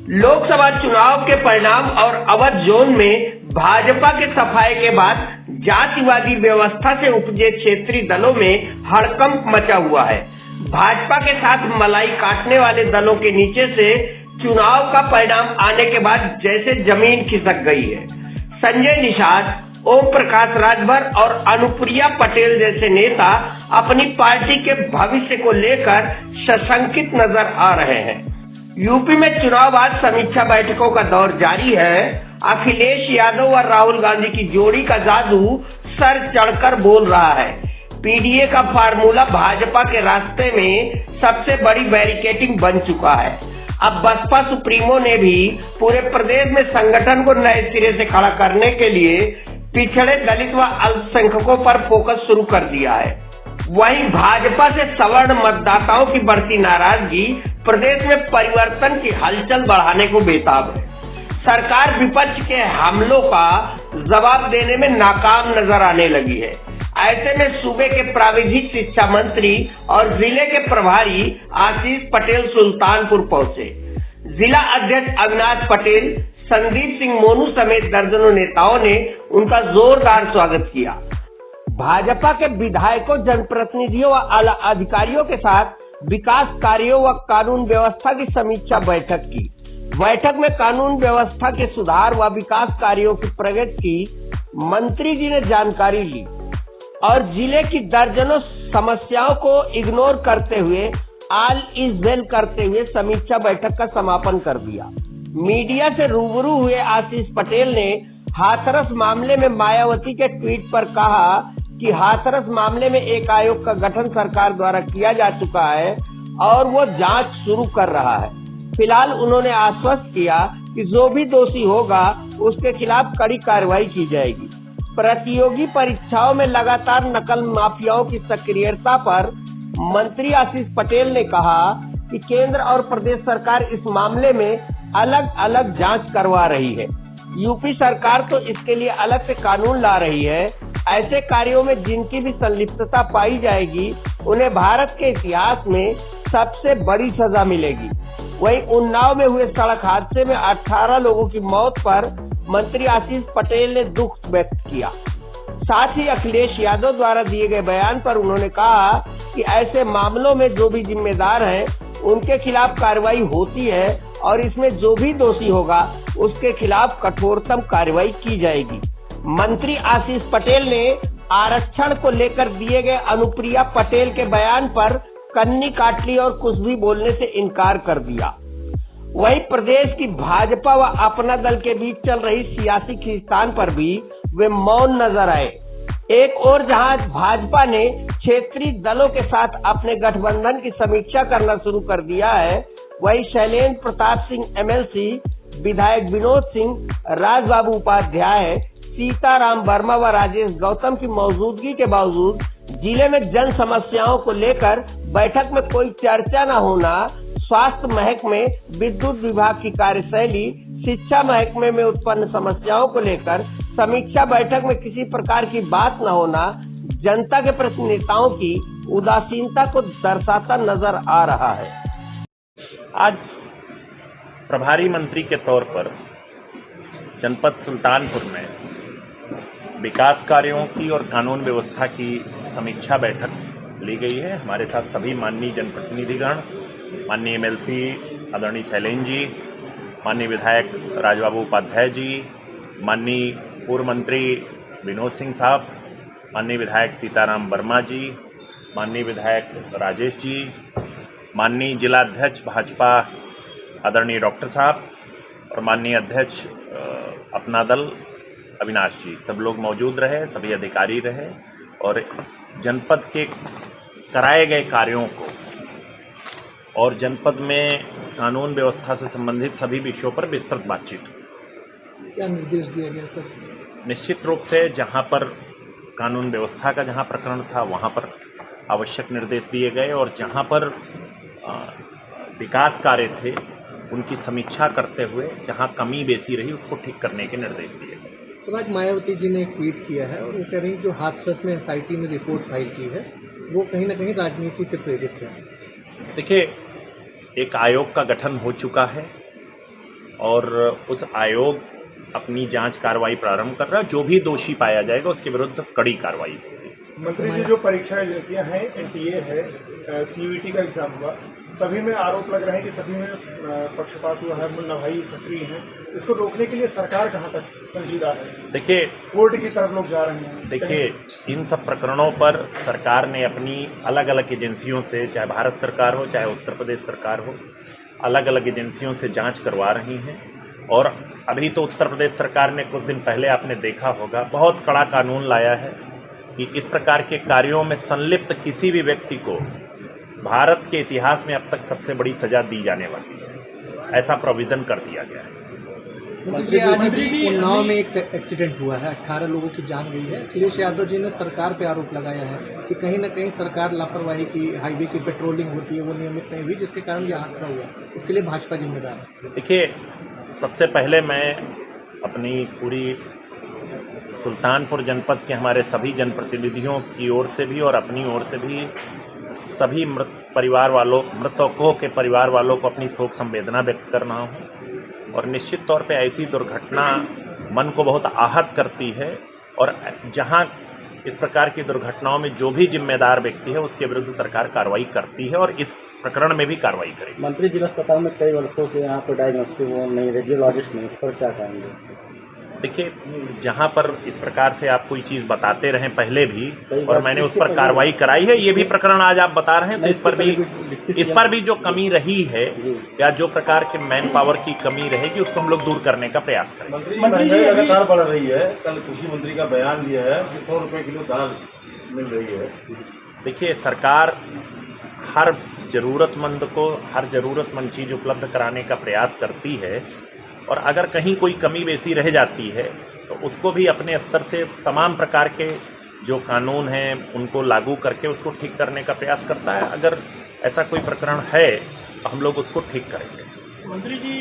लोकसभा चुनाव के परिणाम और अवध जोन में भाजपा के सफाए के बाद जातिवादी व्यवस्था से उपजे क्षेत्रीय दलों में हड़कंप मचा हुआ है। भाजपा के साथ मलाई काटने वाले दलों के नीचे से चुनाव का परिणाम आने के बाद जैसे जमीन खिसक गई है। संजय निषाद, ओम प्रकाश राजभर और अनुप्रिया पटेल जैसे नेता अपनी पार्टी के भविष्य को लेकर सशंकित नजर आ रहे हैं। यूपी में चुनाव बाद समीक्षा बैठकों का दौर जारी है। अखिलेश यादव और राहुल गांधी की जोड़ी का जादू सर चढ़कर बोल रहा है। पीडीए का फार्मूला भाजपा के रास्ते में सबसे बड़ी बैरिकेडिंग बन चुका है। अब बसपा सुप्रीमो ने भी पूरे प्रदेश में संगठन को नए सिरे से खड़ा करने के लिए पिछड़े दलित व अल्पसंख्यकों पर फोकस शुरू कर दिया है। वहीं भाजपा से सवर्ण मतदाताओं की बढ़ती नाराजगी प्रदेश में परिवर्तन की हलचल बढ़ाने को बेताब है। सरकार विपक्ष के हमलों का जवाब देने में नाकाम नजर आने लगी है। ऐसे में सूबे के प्राविधिक शिक्षा मंत्री और जिले के प्रभारी आशीष पटेल सुल्तानपुर पहुंचे। जिला अध्यक्ष अविनाश पटेल, संदीप सिंह मोनू समेत दर्जनों नेताओं ने उनका जोरदार स्वागत किया। भाजपा के विधायकों, जनप्रतिनिधियों व आला अधिकारियों के साथ विकास कार्यों व कानून व्यवस्था की समीक्षा बैठक की। बैठक में कानून व्यवस्था के सुधार व विकास कार्यों की प्रगति की मंत्री जी ने जानकारी ली और जिले की दर्जनों समस्याओं को इग्नोर करते हुए ऑल इज वेल करते हुए समीक्षा बैठक का समापन कर दिया। मीडिया से रूबरू हुए आशीष पटेल ने हाथरस मामले में मायावती के ट्वीट पर कहा कि हाथरस मामले में एक आयोग का गठन सरकार द्वारा किया जा चुका है और वो जांच शुरू कर रहा है। फिलहाल उन्होंने आश्वस्त किया कि जो भी दोषी होगा उसके खिलाफ कड़ी कार्रवाई की जाएगी। प्रतियोगी परीक्षाओं में लगातार नकल माफियाओं की सक्रियता पर मंत्री आशीष पटेल ने कहा कि केंद्र और प्रदेश सरकार इस मामले में अलग अलग जांच करवा रही है। यूपी सरकार तो इसके लिए अलग से कानून ला रही है। ऐसे कार्यों में जिनकी भी संलिप्तता पाई जाएगी उन्हें भारत के इतिहास में सबसे बड़ी सजा मिलेगी। वहीं उन्नाव में हुए सड़क हादसे में 18 लोगों की मौत पर मंत्री आशीष पटेल ने दुख व्यक्त किया। साथ ही अखिलेश यादव द्वारा दिए गए बयान पर उन्होंने कहा कि ऐसे मामलों में जो भी जिम्मेदार हैं उनके खिलाफ कार्रवाई होती है और इसमें जो भी दोषी होगा उसके खिलाफ कठोरतम कार्रवाई की जाएगी। मंत्री आशीष पटेल ने आरक्षण को लेकर दिए गए अनुप्रिया पटेल के बयान पर कन्नी काट ली और कुछ भी बोलने से इनकार कर दिया। वहीं प्रदेश की भाजपा व अपना दल के बीच चल रही सियासी खींचतान पर भी वे मौन नजर आए। एक ओर जहां भाजपा ने क्षेत्रीय दलों के साथ अपने गठबंधन की समीक्षा करना शुरू कर दिया है, वहीं शैलेंद्र प्रताप सिंह एमएलसी, विधायक विनोद सिंह, राजबाबू उपाध्याय, सीताराम वर्मा व राजेश गौतम की मौजूदगी के बावजूद जिले में जन समस्याओं को लेकर बैठक में कोई चर्चा न होना, स्वास्थ्य महकमे, विद्युत विभाग की कार्यशैली, शिक्षा महकमे में उत्पन्न समस्याओं को लेकर समीक्षा बैठक में किसी प्रकार की बात न होना जनता के प्रति नेताओं की उदासीनता को दर्शाता नजर आ रहा है। आज प्रभारी मंत्री के तौर पर जनपद सुल्तानपुर में विकास कार्यों की और कानून व्यवस्था की समीक्षा बैठक ली गई है। हमारे साथ सभी माननीय जनप्रतिनिधिगण, माननीय एमएलसी आदरणीय शैलेंद्र जी, माननीय विधायक राजबाबू उपाध्याय जी, माननीय पूर्व मंत्री विनोद सिंह साहब, माननीय विधायक सीताराम वर्मा जी, माननीय विधायक राजेश जी, माननीय जिला अध्यक्ष भाजपा आदरणीय डॉक्टर साहब और माननीय अध्यक्ष अपना दल अविनाश जी, सब लोग मौजूद रहे, सभी अधिकारी रहे और जनपद के कराए गए कार्यों को और जनपद में कानून व्यवस्था से संबंधित सभी विषयों पर विस्तृत बातचीत। क्या निर्देश दिया गया सर? निश्चित रूप से जहां पर कानून व्यवस्था का जहां प्रकरण था वहां पर आवश्यक निर्देश दिए गए और जहां पर विकास कार्य थे उनकी समीक्षा करते हुए जहां कमी बेसी रही उसको ठीक करने के निर्देश दिए गए। सर, आज मायावती जी ने एक ट्वीट किया है और वो कह रही जो हाथरस में एसआईटी ने रिपोर्ट फाइल की है वो कहीं ना कहीं राजनीति से प्रेरित है। देखिए, एक आयोग का गठन हो चुका है और उस आयोग अपनी जांच कार्रवाई प्रारंभ कर रहा है। जो भी दोषी पाया जाएगा उसके विरुद्ध कड़ी कार्रवाई होगी। मंत्री जी, जो परीक्षा एजेंसियां हैं, एनटीए है, सीयूईटी का एग्जाम हुआ, सभी में आरोप लग रहे हैं कि सभी में पक्षपात हुआ है, मुन्ना भाई सक्रिय हैं। इसको रोकने के लिए सरकार कहां तक संजीदा है? देखिए, कोर्ट की तरफ लोग जा रहे हैं। देखिए, इन सब प्रकरणों पर सरकार ने अपनी अलग अलग एजेंसियों से, चाहे भारत सरकार हो चाहे उत्तर प्रदेश सरकार हो, अलग अलग एजेंसियों से जांच करवा रही हैं। और अभी तो उत्तर प्रदेश सरकार ने कुछ दिन पहले आपने देखा होगा बहुत कड़ा कानून लाया है कि इस प्रकार के कार्यों में संलिप्त किसी भी व्यक्ति को भारत के इतिहास में अब तक सबसे बड़ी सजा दी जाने वाली है। ऐसा प्रोविजन कर दिया गया है। मंत्री जी, उन्नाव में एक एक्सीडेंट हुआ है, 18 लोगों की जान गई है। अखिलेश यादव जी ने सरकार पे आरोप लगाया है कि कहीं ना कहीं सरकार लापरवाही की, हाईवे की पेट्रोलिंग होती है वो नियमित नहीं हुई, जिसके कारण यह हादसा हुआ। उसके लिए भाजपा जिम्मेदार है। देखिए, सबसे पहले मैं अपनी पूरी सुल्तानपुर जनपद के हमारे सभी जनप्रतिनिधियों की ओर से भी और अपनी ओर से भी सभी मृतकों के परिवार वालों को अपनी शोक संवेदना व्यक्त कर रहा हूँ। और निश्चित तौर पे ऐसी दुर्घटना मन को बहुत आहत करती है और जहाँ इस प्रकार की दुर्घटनाओं में जो भी जिम्मेदार व्यक्ति है उसके विरुद्ध सरकार कार्रवाई करती है और इस प्रकरण में भी कार्रवाई करेगी। मंत्री, जिला अस्पताल में कई वर्षों से यहाँ पर डायग्नोस्टिक वो नहीं, रेडियोलॉजिस्ट नहीं, इस पर क्या कहेंगे? देखिए, जहाँ पर इस प्रकार से आप कोई चीज़ बताते रहें पहले भी और मैंने उस पर कार्रवाई कराई है, ये भी प्रकरण आज आप बता रहे हैं, तो इस पर भी जो कमी रही है या जो प्रकार के मैन पावर की कमी रहेगी उसको हम लोग दूर करने का प्रयास करेंगे। मंत्री जी, लगातार बढ़ रही है। कल कृषि मंत्री का बयान दिया है कि 100 रुपए किलो दाल मिल रही है। देखिए, सरकार हर ज़रूरतमंद को हर ज़रूरतमंद चीज़ उपलब्ध कराने का प्रयास करती है और अगर कहीं कोई कमी बेसी रह जाती है तो उसको भी अपने स्तर से तमाम प्रकार के जो कानून हैं उनको लागू करके उसको ठीक करने का प्रयास करता है। अगर ऐसा कोई प्रकरण है तो हम लोग उसको ठीक करेंगे। मंत्री जी,